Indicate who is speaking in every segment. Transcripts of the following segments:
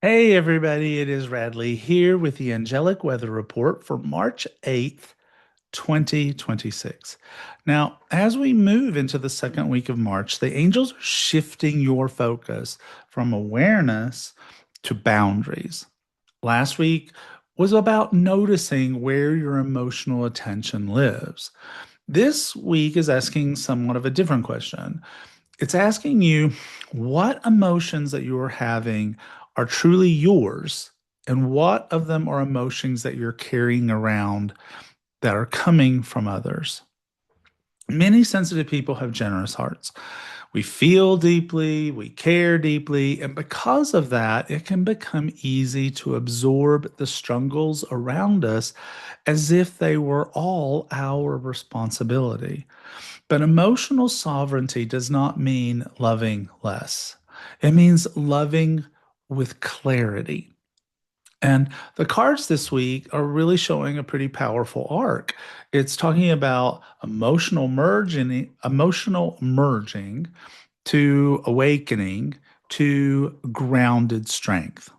Speaker 1: Hey everybody, it is Radleigh here with the Angelic Weather Report for March 8th, 2026. Now, as we move into the second week of March, the angels are shifting your focus from awareness to boundaries. Last week was about noticing where your emotional attention lives. This week is asking somewhat of a different question. It's asking you what emotions that you are having are truly yours, and what of them are emotions that you're carrying around that are coming from others. Many sensitive people have generous hearts. We feel deeply, we care deeply, and because of that, it can become easy to absorb the struggles around us as if they were all our responsibility. But emotional sovereignty does not mean loving less. It means loving with clarity. And the cards this week are really showing a pretty powerful arc. It's talking about emotional merging to awakening to grounded strength.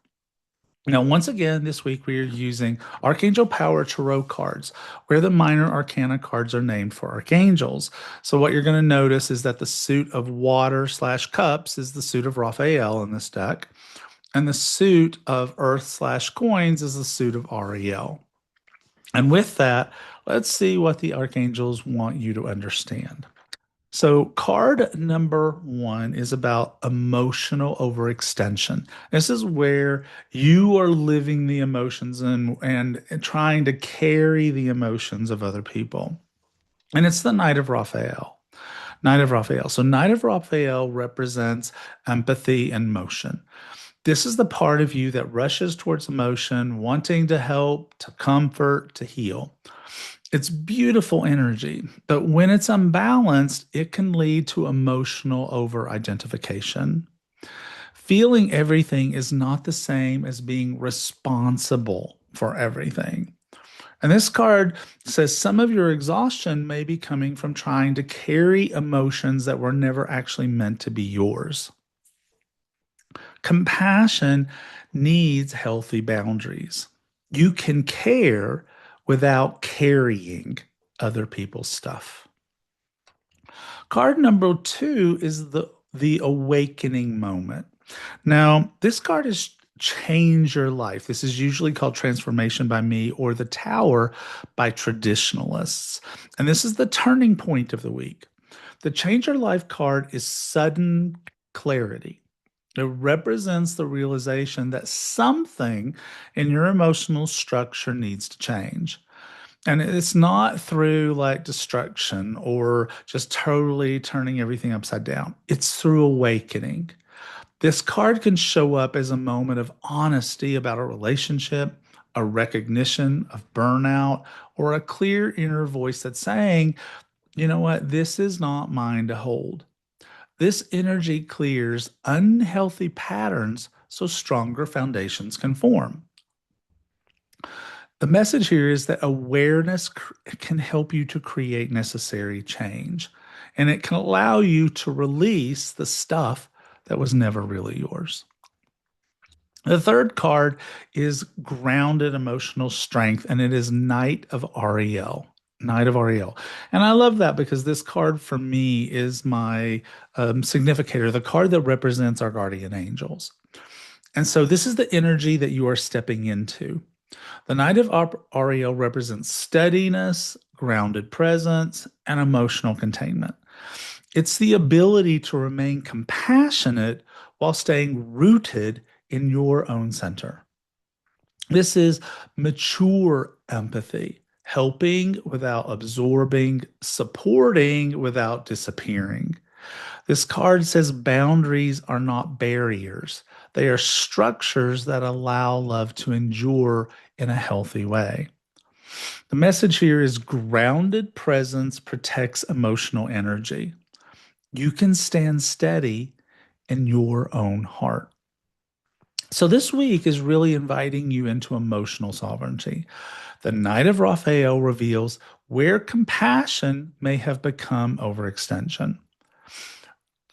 Speaker 1: Now, once again, this week we are using Archangel Power Tarot cards, where the minor arcana cards are named for archangels. So, what you're going to notice is that the suit of water slash cups is the suit of Raphael in this deck, and the suit of earth slash coins is the suit of Ariel. And with that, let's see what the archangels want you to understand. So, card number one is about emotional overextension. This is where you are living the emotions and trying to carry the emotions of other people. And it's the Knight of Raphael. Knight of Raphael. So, Knight of Raphael represents empathy and motion. This is the part of you that rushes towards emotion, wanting to help, to comfort, to heal. It's beautiful energy, but when it's unbalanced, it can lead to emotional over identification. Feeling everything is not the same as being responsible for everything. And this card says some of your exhaustion may be coming from trying to carry emotions that were never actually meant to be yours. Compassion needs healthy boundaries. You can care without carrying other people's stuff. Card number two is the awakening moment. Now, this card is change your life. This is usually called transformation by me or the tower by traditionalists. And this is the turning point of the week. The change your life card is sudden clarity. It represents the realization that something in your emotional structure needs to change. And it's not through like destruction or just totally turning everything upside down. It's through awakening. This card can show up as a moment of honesty about a relationship, a recognition of burnout, or a clear inner voice that's saying, you know what, this is not mine to hold. This energy clears unhealthy patterns so stronger foundations can form. The message here is that awareness can help you to create necessary change, and it can allow you to release the stuff that was never really yours. The third card is grounded emotional strength, and it is Knight of Ariel. Knight of Ariel. And I love that because this card for me is my significator, the card that represents our guardian angels. And so this is the energy that you are stepping into. The Knight of Ariel represents steadiness, grounded presence, and emotional containment. It's the ability to remain compassionate while staying rooted in your own center. This is mature empathy, helping without absorbing, supporting without disappearing. This card says boundaries are not barriers, they are structures that allow love to endure in a healthy way. The message here is grounded presence protects emotional energy. You can stand steady in your own heart. So, this week is really inviting you into emotional sovereignty. The Knight of Raphael reveals where compassion may have become overextension.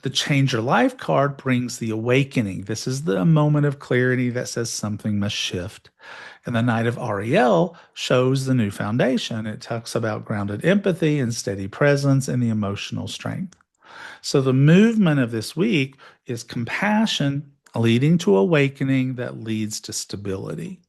Speaker 1: The Change Your Life card brings the awakening. This is the moment of clarity that says something must shift. And the Knight of Ariel shows the new foundation. It talks about grounded empathy and steady presence and the emotional strength. So the movement of this week is compassion leading to awakening that leads to stability.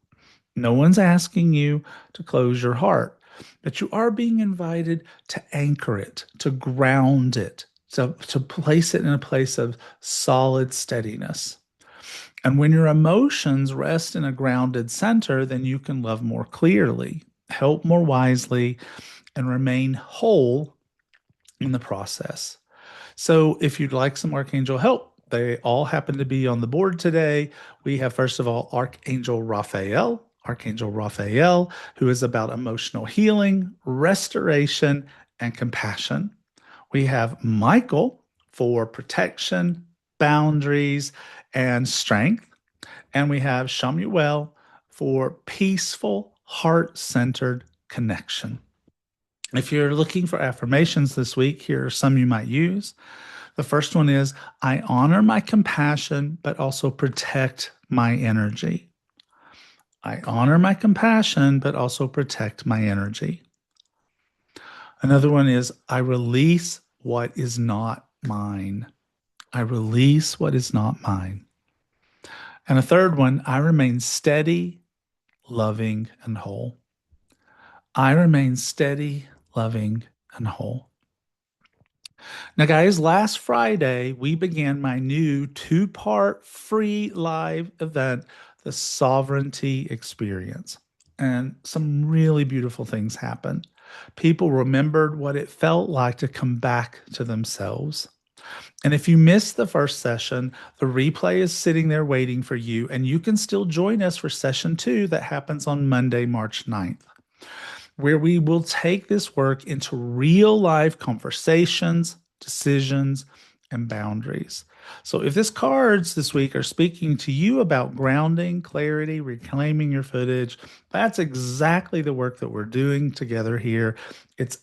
Speaker 1: No one's asking you to close your heart, but you are being invited to anchor it, to ground it, to place it in a place of solid steadiness. And when your emotions rest in a grounded center, then you can love more clearly, help more wisely, and remain whole in the process. So, if you'd like some Archangel help, they all happen to be on the board today. We have, first of all, Archangel Raphael, who is about emotional healing, restoration, and compassion. We have Michael for protection, boundaries, and strength. And we have Shamuel for peaceful, heart centered connection. If you're looking for affirmations this week, here are some you might use. The first one is I honor my compassion, but also protect my energy. I honor my compassion, but also protect my energy. Another one is I release what is not mine. I release what is not mine. And a third one, I remain steady, loving, and whole. I remain steady, loving, and whole. Now, guys, last Friday, we began my new two-part free live event, the Sovereignty Experience. And some really beautiful things happened. People remembered what it felt like to come back to themselves. And if you missed the first session, the replay is sitting there waiting for you, and you can still join us for session 2 that happens on Monday, March 9th, where we will take this work into real life conversations, decisions, and boundaries. So if this cards this week are speaking to you about grounding, clarity, reclaiming your footage, that's exactly the work that we're doing together here. It's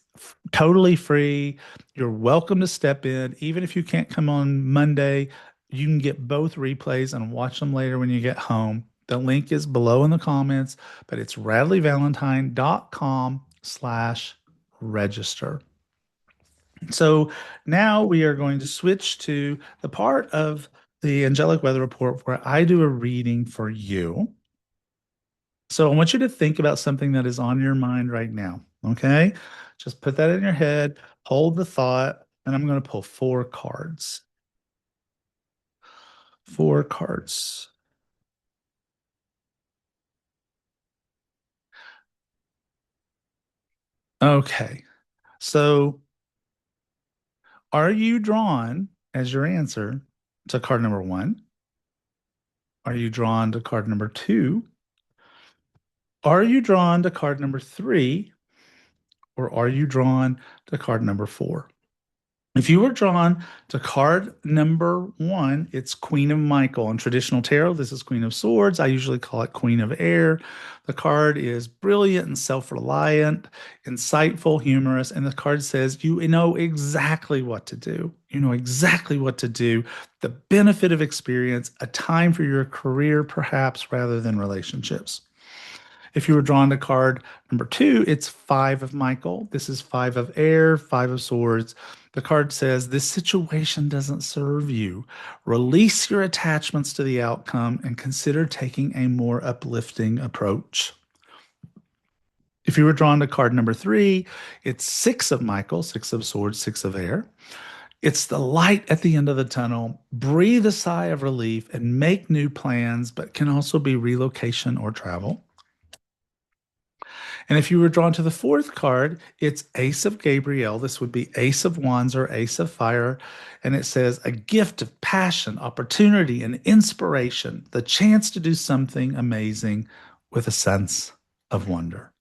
Speaker 1: totally free. You're welcome to step in. Even if you can't come on Monday, you can get both replays and watch them later when you get home. The link is below in the comments, but it's radleighvalentine.com/register. So now we are going to switch to the part of the Angelic Weather Report where I do a reading for you. So I want you to think about something that is on your mind right now. Okay. Just put that in your head, hold the thought, and I'm going to pull 4 cards. 4 cards. Okay. So are you drawn as your answer to card number 1? Are you drawn to card number 2? Are you drawn to card number 3? Or are you drawn to card number 4? If you were drawn to card number 1, it's Queen of Michael. In traditional tarot, this is Queen of Swords. I usually call it Queen of Air. The card is brilliant and self-reliant, insightful, humorous, and the card says you know exactly what to do. You know exactly what to do. The benefit of experience, a time for your career, perhaps, rather than relationships. If you were drawn to card number 2, it's 5 of Michael. This is 5 of Air, 5 of Swords. The card says, this situation doesn't serve you. Release your attachments to the outcome and consider taking a more uplifting approach. If you were drawn to card number 3, it's 6 of Michael, 6 of Swords, 6 of Air. It's the light at the end of the tunnel. Breathe a sigh of relief and make new plans, but can also be relocation or travel. And if you were drawn to the 4th card, it's Ace of Gabriel. This would be Ace of Wands or Ace of Fire. And it says, a gift of passion, opportunity, and inspiration, the chance to do something amazing with a sense of wonder.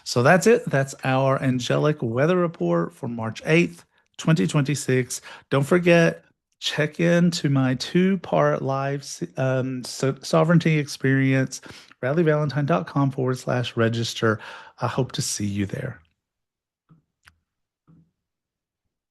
Speaker 1: So that's it. That's our Angelic Weather Report for March 8th, 2026. Don't forget, check into my 2-part live sovereignty experience, radleighvalentine.com/register. I hope to see you there.